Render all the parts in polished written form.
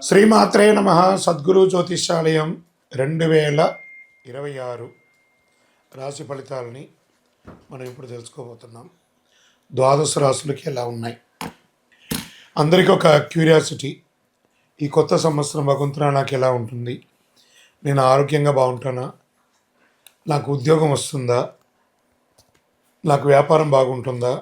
శ్రీమాత్రే నమ. సద్గురు జ్యోతిష్యాలయం 2026 రాశి ఫలితాలని మనం ఇప్పుడు తెలుసుకోబోతున్నాం. ద్వాదశ రాశులకి ఎలా ఉన్నాయి? అందరికీ ఒక క్యూరియాసిటీ, ఈ కొత్త సంవత్సరం భగవంతుడా నాకు ఎలా ఉంటుంది? నేను ఆరోగ్యంగా బాగుంటానా? నాకు ఉద్యోగం వస్తుందా? నాకు వ్యాపారం బాగుంటుందా?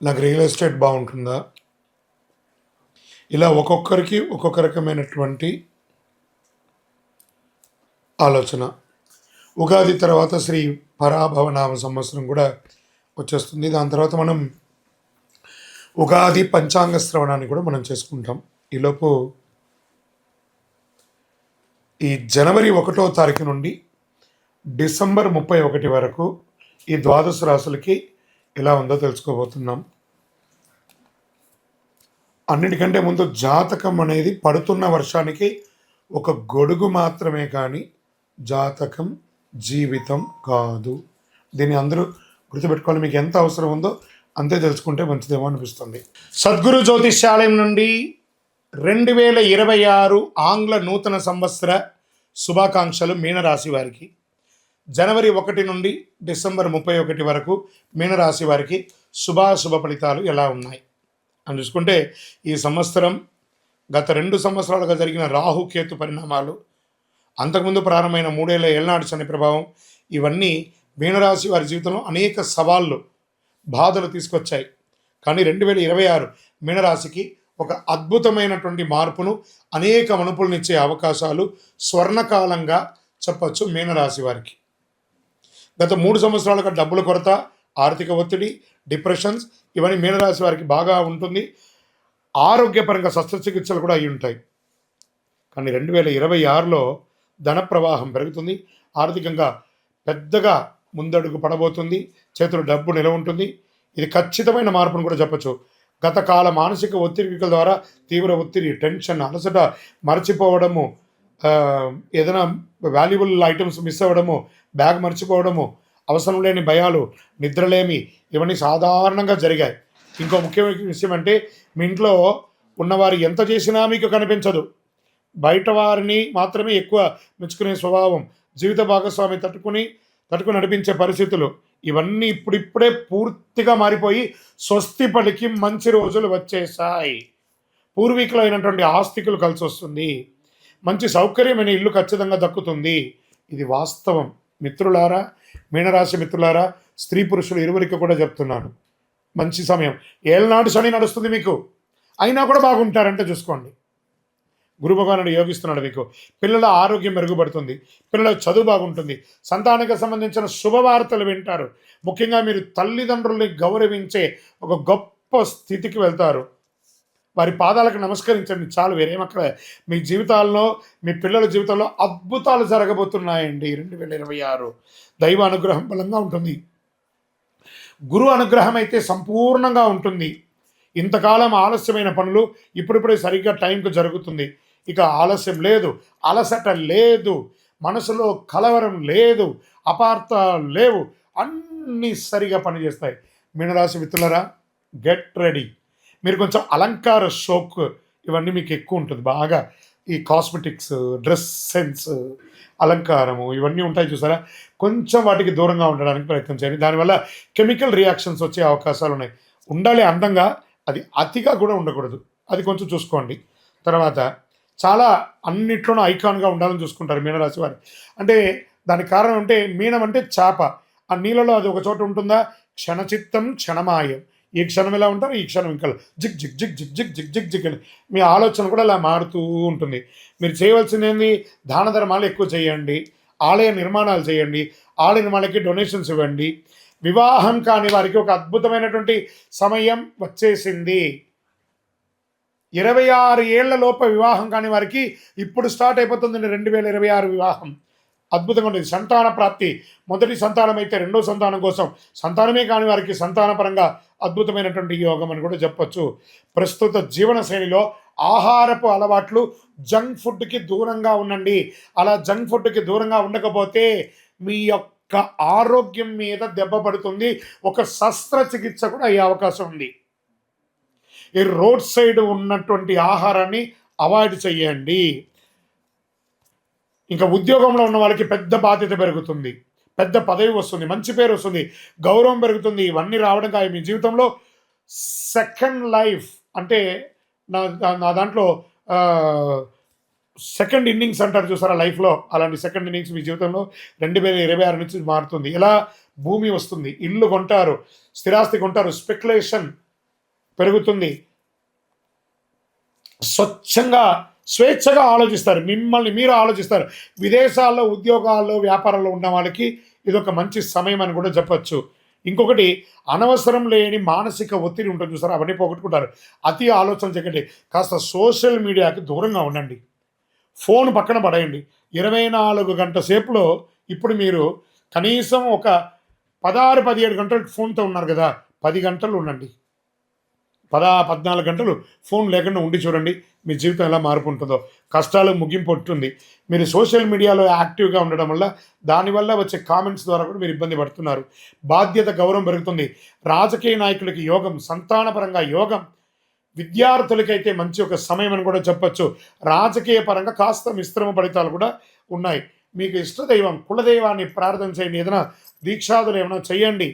నాకు రియల్ ఎస్టేట్ బాగుంటుందా? ఇలా ఒక్కొక్కరికి ఒక్కొక్క రకమైనటువంటి ఆలోచన. ఉగాది తర్వాత శ్రీ పరాభవనామ సంవత్సరం కూడా వచ్చేస్తుంది. దాని తర్వాత మనం ఉగాది పంచాంగ శ్రవణాన్ని కూడా మనం చేసుకుంటాం. ఈలోపు ఈ జనవరి 1వ తారీఖు నుండి డిసెంబర్ 31 వరకు ఈ ద్వాదశ రాశులకి ఎలా ఉందో తెలుసుకోబోతున్నాం. అన్నిటికంటే ముందు జాతకం అనేది పడుతున్న వర్షానికి ఒక గొడుగు మాత్రమే, కానీ జాతకం జీవితం కాదు. దీన్ని అందరూ గుర్తుపెట్టుకోవాలి. మీకు ఎంత అవసరం ఉందో అంతే తెలుసుకుంటే మంచిదేమో అనిపిస్తుంది. సద్గురు జ్యోతిష్యాలయం నుండి 2026 ఆంగ్ల నూతన సంవత్సర శుభాకాంక్షలు మీనరాశి వారికి. జనవరి 1 నుండి డిసెంబర్ 31 వరకు మీనరాశి వారికి శుభాశుభ ఫలితాలు ఎలా ఉన్నాయి అని చూసుకుంటే, ఈ సంవత్సరం గత 2 సంవత్సరాలుగా జరిగిన రాహుకేతు పరిణామాలు, అంతకుముందు ప్రారంభమైన 3 ఏళ్ల ఏళ్నాటి శని ప్రభావం, ఇవన్నీ మీనరాశి వారి జీవితంలో అనేక సవాళ్ళు, బాధలు తీసుకొచ్చాయి. కానీ 2026 మీనరాశికి ఒక అద్భుతమైనటువంటి మార్పును, అనేక మనుపులనిచ్చే అవకాశాలు స్వర్ణకాలంగా చెప్పచ్చు మీనరాశి వారికి. గత 3 సంవత్సరాలుగా డబ్బుల కొరత, ఆర్థిక ఒత్తిడి, డిప్రెషన్స్ ఇవన్నీ మీనరాశి వారికి బాగా ఉంటుంది. ఆరోగ్యపరంగా శస్త్రచికిత్సలు కూడా అయి ఉంటాయి. కానీ 2026లో ధన ప్రవాహం పెరుగుతుంది. ఆర్థికంగా పెద్దగా ముందడుగు పడబోతుంది. చేతులు డబ్బు నిలవ ఉంటుంది. ఇది ఖచ్చితమైన మార్పును కూడా చెప్పచ్చు. గత కాల మానసిక ఒత్తిడిల ద్వారా తీవ్ర ఒత్తిడి, టెన్షన్, అలసట, మర్చిపోవడము, ఏదైనా వాల్యుబుల్ ఐటమ్స్ మిస్ అవ్వడము, బ్యాగ్ మర్చిపోవడము, అవసరం లేని భయాలు, నిద్రలేమి, ఇవన్నీ సాధారణంగా జరిగాయి. ఇంకో ముఖ్యమైన విషయం అంటే, మీ ఇంట్లో ఉన్నవారు ఎంత చేసినా మీకు కనిపించదు. బయట వారిని మాత్రమే ఎక్కువ మెచ్చుకునే స్వభావం, జీవిత భాగస్వామి తట్టుకుని నడిపించే పరిస్థితులు, ఇవన్నీ ఇప్పుడిప్పుడే పూర్తిగా మారిపోయి స్వస్తి పలికి మంచి రోజులు వచ్చేసాయి. పూర్వీకులైనటువంటి ఆస్తికులు కలిసి వస్తుంది. మంచి సౌకర్యమైన ఇల్లు ఖచ్చితంగా దక్కుతుంది. ఇది వాస్తవం. మిత్రులారా, మీనరాశి మిత్రులారా, స్త్రీ పురుషులు ఇరువురికి కూడా చెప్తున్నాను, మంచి సమయం. ఏళ్ళనాడు శని నడుస్తుంది మీకు, అయినా కూడా బాగుంటారంటే చూసుకోండి. గురు భగవానుడు యోగిస్తున్నాడు మీకు. పిల్లల ఆరోగ్యం మెరుగుపడుతుంది, పిల్లల చదువు బాగుంటుంది, సంతానానికి సంబంధించిన శుభవార్తలు వింటారు. ముఖ్యంగా మీరు తల్లిదండ్రుల్ని గౌరవించే ఒక గొప్ప స్థితికి వెళ్తారు. వారి పాదాలకు నమస్కరించండి చాలు, వేరేమక్కడ. మీ జీవితాల్లో, మీ పిల్లల జీవితంలో అద్భుతాలు జరగబోతున్నాయండి. 2026 దైవ అనుగ్రహం బలంగా ఉంటుంది. గురు అనుగ్రహం అయితే సంపూర్ణంగా ఉంటుంది. ఇంతకాలం ఆలస్యమైన పనులు ఇప్పుడిప్పుడే సరిగ్గా టైంకు జరుగుతుంది. ఇక ఆలస్యం లేదు, అలసట లేదు, మనసులో కలవరం లేదు, అపార్థాలు లేవు, అన్నీ సరిగా పనిచేస్తాయి. మీనరాశి మిత్రులరా, గెట్ రెడీ. మీరు కొంచెం అలంకార షోక్ ఇవన్నీ మీకు ఎక్కువ ఉంటుంది. బాగా ఈ కాస్మెటిక్స్, డ్రెస్ సెన్స్, అలంకారము ఇవన్నీ ఉంటాయి చూసారా, కొంచెం వాటికి దూరంగా ఉండడానికి ప్రయత్నం చేయండి. దానివల్ల కెమికల్ రియాక్షన్స్ వచ్చే అవకాశాలు ఉన్నాయి. ఉండాలి అందంగా, అది అతిగా కూడా ఉండకూడదు. అది కొంచెం చూసుకోండి. తర్వాత చాలా అన్నిట్లోనూ ఐకాన్గా ఉండాలని చూసుకుంటారు మీనరాశి వారు. అంటే దానికి కారణం అంటే, మీనం అంటే చేప. ఆ నీళ్ళలో అది ఒక చోట ఉంటుందా, క్షణచిత్తం క్షణమాయం. ఈ క్షణం ఎలా ఉంటారు, ఈ క్షణం ఇంకా zig zig zig zig zig zig zig zig అని మీ ఆలోచన కూడా అలా మారుతూ ఉంటుంది. మీరు చేయవలసింది ఏంది, దాన ధర్మాలు ఎక్కువ చేయండి, ఆలయ నిర్మాణాలు చేయండి, ఆలయ నిర్మాణాలకి డొనేషన్స్ ఇవ్వండి. వివాహం కాని వారికి ఒక అద్భుతమైనటువంటి సమయం వచ్చేసింది. 26 ఏళ్ల లోప వివాహం కాని వారికి ఇప్పుడు స్టార్ట్ అయిపోతుంది 2026 వివాహం. అద్భుతంగా ఉంటుంది. సంతాన ప్రాప్తి, మొదటి సంతానం అయితే రెండో సంతానం కోసం, సంతానమే కాని వారికి సంతానపరంగా అద్భుతమైనటువంటి యోగం అని కూడా చెప్పచ్చు. ప్రస్తుత జీవన శైలిలో ఆహారపు అలవాట్లు, జంక్ ఫుడ్కి దూరంగా ఉండండి. అలా జంక్ ఫుడ్కి దూరంగా ఉండకపోతే మీ యొక్క ఆరోగ్యం మీద దెబ్బ పడుతుంది. ఒక శస్త్రచికిత్స కూడా అయ్యే అవకాశం ఉంది. ఈ రోడ్ సైడ్ ఉన్నటువంటి ఆహారాన్ని అవాయిడ్ చేయండి. ఇంకా ఉద్యోగంలో ఉన్న వాళ్ళకి పెద్ద బాధ్యత పెరుగుతుంది, పెద్ద పదవి వస్తుంది, మంచి పేరు వస్తుంది, గౌరవం పెరుగుతుంది. ఇవన్నీ రావడం కాదు మీ జీవితంలో. సెకండ్ లైఫ్ అంటే నా దాంట్లో సెకండ్ ఇన్నింగ్స్ అంటారు చూసారా లైఫ్లో, అలాంటి సెకండ్ ఇన్నింగ్స్ మీ జీవితంలో 2026 నుంచి మారుతుంది. ఎలా భూమి వస్తుంది, ఇల్లు కొంటారు, స్థిరాస్తి కొంటారు, స్పెక్యులేషన్ పెరుగుతుంది. స్వేచ్ఛగా ఆలోచిస్తారు, మిమ్మల్ని మీరు ఆలోచిస్తారు. విదేశాల్లో ఉద్యోగాల్లో వ్యాపారాల్లో ఉన్న వాళ్ళకి ఇది ఒక మంచి సమయం అని కూడా చెప్పచ్చు. ఇంకొకటి, అనవసరం లేని మానసిక ఒత్తిడి ఉంటుంది చూసారు, అవన్నీ పోగొట్టుకుంటారు. అతి ఆలోచన చేయకండి. కాస్త సోషల్ మీడియాకి దూరంగా ఉండండి. ఫోన్ పక్కన పడేయండి. 24 గంటల సేపులో ఇప్పుడు మీరు కనీసం ఒక 16-17 గంటలు ఫోన్తో ఉన్నారు కదా, 10 గంటలు ఉండండి. 14 గంటలు ఫోన్ లేకుండా ఉండి చూడండి మీ జీవితం ఎలా మార్పు ఉంటుందో. కష్టాలు ముగింపు ఉంటుంది. మీరు సోషల్ మీడియాలో యాక్టివ్గా ఉండడం వల్ల దానివల్ల వచ్చే కామెంట్స్ ద్వారా కూడా మీరు ఇబ్బంది పడుతున్నారు. బాధ్యత, గౌరవం పెరుగుతుంది. రాజకీయ నాయకులకి యోగం, సంతానపరంగా యోగం, విద్యార్థులకైతే మంచి ఒక సమయం అని కూడా చెప్పచ్చు. రాజకీయ పరంగా కాస్త మిశ్రమ ఫలితాలు కూడా ఉన్నాయి. మీకు ఇష్టదైవం కులదైవాన్ని ప్రార్థన చేయండి. ఏదైనా దీక్షాదులు ఏమైనా చేయండి,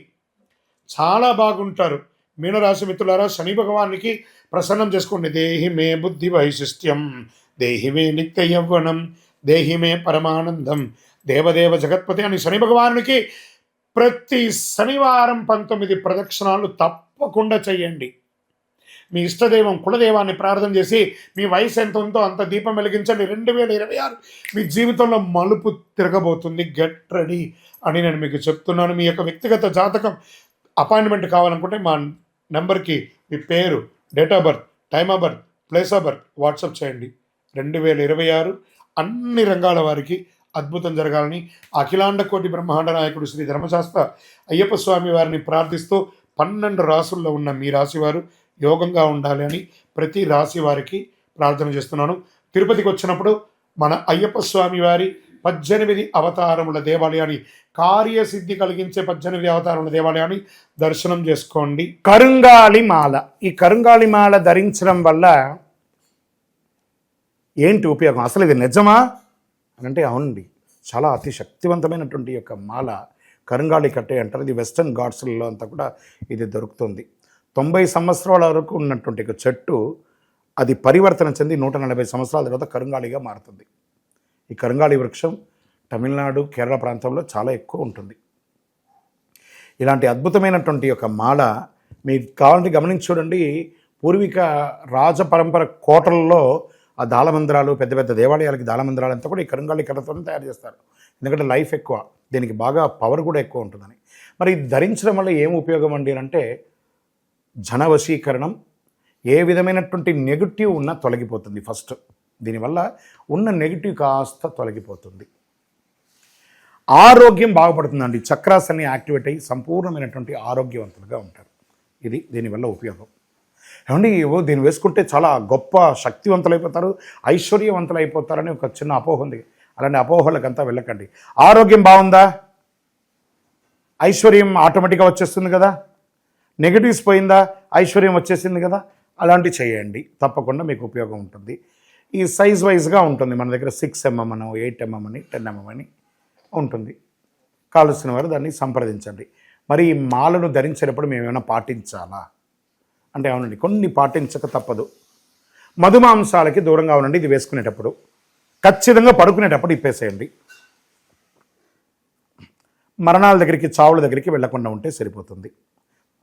చాలా బాగుంటారు. మీనరాశి మిత్రులారా, శని భగవానికి ప్రసన్నం చేసుకోండి. దేహి మే బుద్ధి వైశిష్ట్యం, దేహి మే నిత్య యవ్వనం, దేహి మే పరమానందం, దేవదేవ జగత్పతి అని శని భగవానునికి ప్రతి శనివారం 19 ప్రదక్షిణాలు తప్పకుండా చేయండి. మీ ఇష్టదైవం కులదైవాన్ని ప్రార్థన చేసి మీ వయసు ఎంత ఉందో అంత దీపం వెలిగించండి. 2026 మీ జీవితంలో మలుపు తిరగబోతుంది. గెట్ రెడీ అని నేను మీకు చెప్తున్నాను. మీ యొక్క వ్యక్తిగత జాతకం అపాయింట్మెంట్ కావాలనుకుంటే మా నెంబర్కి మీ పేరు, date of birth, time of birth, place of birth WhatsApp చేయండి. 2026 అన్ని రంగాల వారికి అద్భుతం జరగాలని అఖిలాండ కోటి బ్రహ్మాండ నాయకుడు శ్రీ ధర్మశాస్త్ర అయ్యప్ప స్వామి వారిని ప్రార్థిస్తూ 12 రాసుల్లో ఉన్న మీ రాశి వారు యోగంగా ఉండాలి అని ప్రతి రాశి వారికి ప్రార్థన చేస్తున్నాను. తిరుపతికి వచ్చినప్పుడు మన అయ్యప్ప స్వామి వారి 18 అవతారముల దేవాలయాన్ని, కార్యసిద్ధి కలిగించే 18 అవతారముల దేవాలయాన్ని దర్శనం చేసుకోండి. కరుంగాళి మాల, ఈ కరుంగాళి మాల ధరించడం వల్ల ఏంటి ఉపయోగం? అసలు ఇది నిజమా అని అంటే అవునండి, చాలా అతి శక్తివంతమైనటువంటి యొక్క మాల కరుంగాళి కట్టే అంటారు. ఇది వెస్టర్న్ ఘాట్స్లలో అంతా కూడా ఇది దొరుకుతుంది. 90 సంవత్సరాల వరకు ఉన్నటువంటి ఒక చెట్టు అది పరివర్తన చెంది 140 సంవత్సరాల తర్వాత కరుంగాళిగా మారుతుంది. ఈ కరుంగాళి వృక్షం తమిళనాడు, కేరళ ప్రాంతంలో చాలా ఎక్కువ ఉంటుంది. ఇలాంటి అద్భుతమైనటువంటి ఒక మాల మీకు కావాలంటే గమనించి చూడండి. పూర్వీక రాజ పరంపర కోటలలో ఆ దాళమందిరాలు, పెద్ద పెద్ద దేవాలయాలకి దాళమందిరాలు అంతా కూడా ఈ కరుంగాళి కర్రతో తయారు చేస్తారు. ఎందుకంటే లైఫ్ ఎక్కువ, దీనికి బాగా పవర్ కూడా ఎక్కువ ఉంటుందని. మరి ఇది ధరించడం వల్ల ఏం ఉపయోగం అండి అంటే, జనవశీకరణం, ఏ విధమైనటువంటి నెగిటివ్ ఉన్నా తొలగిపోతుంది. ఫస్ట్ దీనివల్ల ఉన్న నెగిటివ్ కాస్త తొలగిపోతుంది. ఆరోగ్యం బాగుపడుతుందండి. చక్రాస్ అన్ని యాక్టివేట్ అయ్యి సంపూర్ణమైనటువంటి ఆరోగ్యవంతులుగా ఉంటారు. ఇది దీనివల్ల ఉపయోగం. ఏమండి, దీన్ని వేసుకుంటే చాలా గొప్ప శక్తివంతులు అయిపోతారు, ఐశ్వర్యవంతులు అయిపోతారని ఒక చిన్న అపోహ ఉంది. అలాంటి అపోహలకంతా వెళ్ళకండి. ఆరోగ్యం బాగుందా, ఐశ్వర్యం ఆటోమేటిక్గా వచ్చేస్తుంది కదా. నెగిటివ్స్ పోయిందా, ఐశ్వర్యం వచ్చేసింది కదా. అలాంటివి చేయండి, తప్పకుండా మీకు ఉపయోగం ఉంటుంది. ఈ సైజ్ వైజ్గా ఉంటుంది. మన దగ్గర 6 mm అని, 8 mm అని, 10 mm అని ఉంటుంది. కావలసిన వారు దాన్ని సంప్రదించండి. మరి ఈ మాలను ధరించేటప్పుడు మేము ఏమైనా పాటించాలా అంటే అవునండి, కొన్ని పాటించక తప్పదు. మధుమాంసాలకి దూరంగా ఉండండి. ఇది వేసుకునేటప్పుడు ఖచ్చితంగా పడుకునేటప్పుడు ఇప్పేసేయండి. మరణాల దగ్గరికి, చావుల దగ్గరికి వెళ్లకుండా ఉంటే సరిపోతుంది.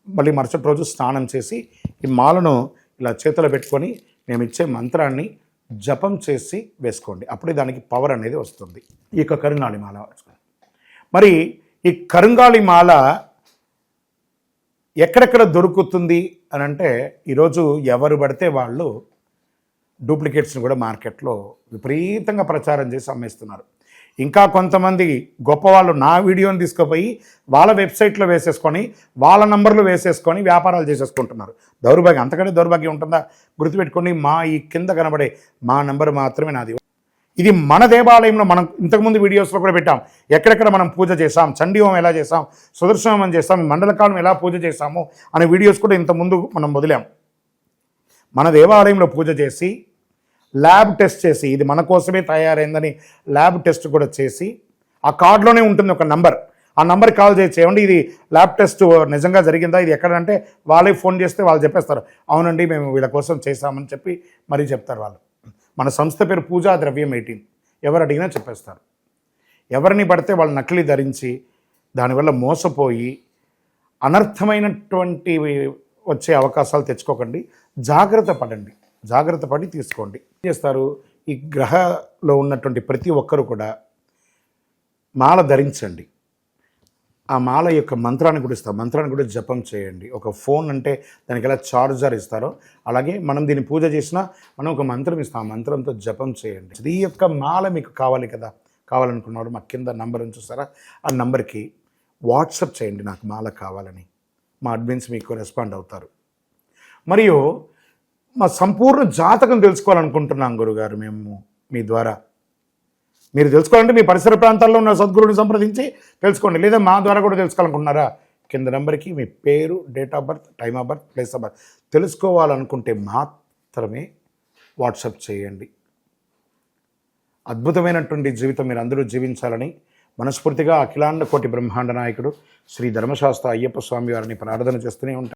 మళ్ళీ మరుసటి రోజు స్నానం చేసి ఈ మాలను ఇలా చేతిలో పెట్టుకొని మేము ఇచ్చే మంత్రాన్ని జపం చేసి వేసుకోండి. అప్పుడే దానికి పవర్ అనేది వస్తుంది. ఈ యొక్క కరుంగాళి మాల మరి ఈ కరుంగాళి మాల ఎక్కడెక్కడ దొరుకుతుంది అని అంటే, ఈరోజు ఎవరు పడితే వాళ్ళు డూప్లికేట్స్ని కూడా మార్కెట్లో విపరీతంగా ప్రచారం చేసి అమ్మేస్తున్నారు. ఇంకా కొంతమంది గొప్పవాళ్ళు నా వీడియోని తీసుకుపోయి వాళ్ళ వెబ్సైట్లో వేసేసుకొని, వాళ్ళ నంబర్లు వేసేసుకొని వ్యాపారాలు చేసేసుకుంటున్నారు. దౌర్భాగ్యం, అంతకంటే దౌర్భాగ్యం ఉంటుందా? గుర్తుపెట్టుకొని, మా ఈ కింద కనబడే మా నంబర్ మాత్రమే నాది. ఇది మన దేవాలయంలో మనం ఇంతకుముందు వీడియోస్లో కూడా పెట్టాం. ఎక్కడెక్కడ మనం పూజ చేసాం, చండీహోమం ఎలా చేసాం, సుదర్శనం చేసాం, మండలకాలం ఎలా పూజ చేసాము అనే వీడియోస్ కూడా ఇంతకుముందు మనం వదిలాం. మన దేవాలయంలో పూజ చేసి ల్యాబ్ టెస్ట్ చేసి ఇది మన కోసమే తయారైందని ల్యాబ్ టెస్ట్ కూడా చేసి ఆ కార్డులోనే ఉంటుంది ఒక నంబర్. ఆ నంబర్కి కాల్ చేయండి, ఇది ల్యాబ్ టెస్ట్ నిజంగా జరిగిందా, ఇది ఎక్కడంటే వాళ్ళే ఫోన్ చేస్తే వాళ్ళు చెప్పేస్తారు, అవునండి మేము వీళ్ళ కోసం చేశామని చెప్పి మరీ చెప్తారు వాళ్ళు. మన సంస్థ పేరు పూజా ద్రవ్యం 18. ఎవరు అడిగినా చెప్పేస్తారు. ఎవరిని పడితే వాళ్ళు నకిలీ ధరించి దానివల్ల మోసపోయి అనర్థమైనటువంటి వచ్చే అవకాశాలు తెచ్చుకోకండి. జాగ్రత్త పడండి, జాగ్రత్త పడి తీసుకోండి. ఏం చేస్తారు, ఈ గ్రహలో ఉన్నటువంటి ప్రతి ఒక్కరు కూడా మాల ధరించండి. ఆ మాల యొక్క మంత్రాన్ని కూడా ఇస్తారు, మంత్రాన్ని కూడా జపం చేయండి. ఒక ఫోన్ అంటే దానికి ఎలా చార్జర్ ఇస్తారో అలాగే మనం దీన్ని పూజ చేసినా మనం ఒక మంత్రం ఇస్తాం, ఆ మంత్రంతో జపం చేయండి. ఈ యొక్క మాల మీకు కావాలి కదా, కావాలనుకున్నవాడు మా కింద నంబర్ చూస్తారా, ఆ నంబర్కి వాట్సాప్ చేయండి నాకు మాల కావాలని. మా అడ్మిన్స్ మీకు రెస్పాండ్ అవుతారు. మరియు మా సంపూర్ణ జాతకం తెలుసుకోవాలనుకుంటున్నాం గురుగారు మేము మీ ద్వారా. మీరు తెలుసుకోవాలంటే మీ పరిసర ప్రాంతాల్లో ఉన్న సద్గురుని సంప్రదించి తెలుసుకోండి, లేదా మా ద్వారా కూడా తెలుసుకోవాలనుకుంటున్నారా, కింద నెంబర్కి మీ పేరు, date of birth, time of birth, place of birth తెలుసుకోవాలనుకుంటే మాత్రమే వాట్సాప్ చేయండి. అద్భుతమైనటువంటి జీవితం మీరు అందరూ జీవించాలని మనస్ఫూర్తిగా అఖిలాండ కోటి బ్రహ్మాండ నాయకుడు శ్రీ ధర్మశాస్త్ర అయ్యప్ప స్వామి వారిని ప్రార్థన చేస్తూనే ఉంటారు.